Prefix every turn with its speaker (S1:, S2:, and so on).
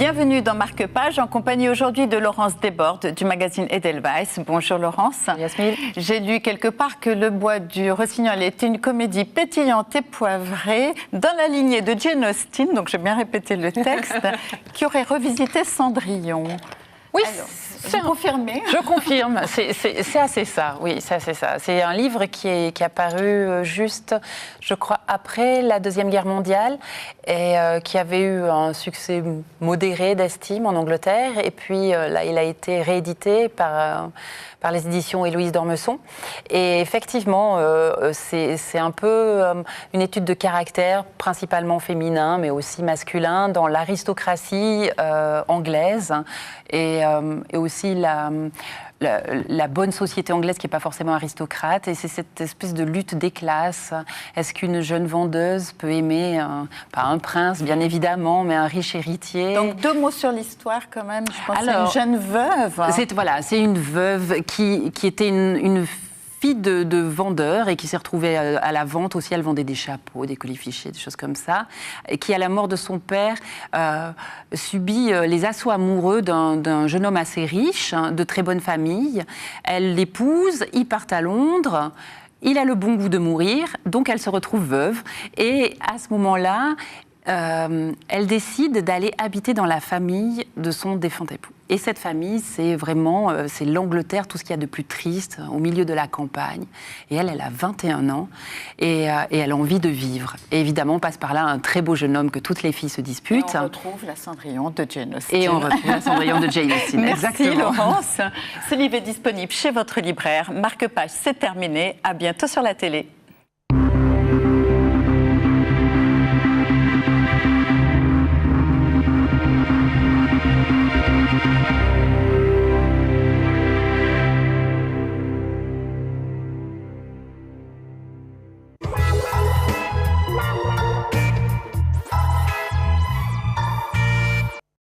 S1: Bienvenue dans Marque-Page, en compagnie aujourd'hui de Laurence Desbordes du magazine Edelweiss. Bonjour Laurence.
S2: Yasmine.
S1: J'ai lu quelque part que Le Bois du Rossignol était une comédie pétillante et poivrée dans la lignée de Jane Austen, donc j'ai bien répété le texte, qui aurait revisité Cendrillon.
S2: Oui,
S1: vous confirmez?
S2: Je confirme, c'est assez ça, oui, c'est assez ça. C'est un livre qui est apparu juste, je crois, après la Deuxième Guerre mondiale et qui avait eu un succès modéré d'estime en Angleterre. Et puis là, il a été réédité par les éditions Héloïse d'Ormesson. Et effectivement, c'est un peu une étude de caractère, principalement féminin, mais aussi masculin, dans l'aristocratie anglaise et aussi la bonne société anglaise qui n'est pas forcément aristocrate. Et c'est cette espèce de lutte des classes. Est-ce qu'une jeune vendeuse peut aimer, pas un prince, bien évidemment, mais un riche héritier?
S1: Donc 2 mots sur l'histoire quand même. Je pense que c'est une jeune veuve.
S2: C'est une veuve qui était une fille de vendeur et qui s'est retrouvée à la vente aussi. Elle vendait des chapeaux, des colifichets, des choses comme ça. Et qui, à la mort de son père, subit les assauts amoureux d'un jeune homme assez riche, de très bonne famille. Elle l'épouse, ils partent à Londres. Il a le bon goût de mourir, donc elle se retrouve veuve. Et à ce moment-là, elle décide d'aller habiter dans la famille de son défunt époux. Et cette famille, c'est vraiment c'est l'Angleterre, tout ce qu'il y a de plus triste, au milieu de la campagne. Et elle a 21 ans et elle a envie de vivre. Et évidemment, passe par là un très beau jeune homme que toutes les filles se disputent.
S1: Et on retrouve la Cendrillon de Jane Austen.
S2: Et on retrouve la Cendrillon de Jane Austen.
S1: Merci
S2: exactement.
S1: Laurence. Ce livre est disponible chez votre libraire. Marque-Page, c'est terminé. À bientôt sur la télé.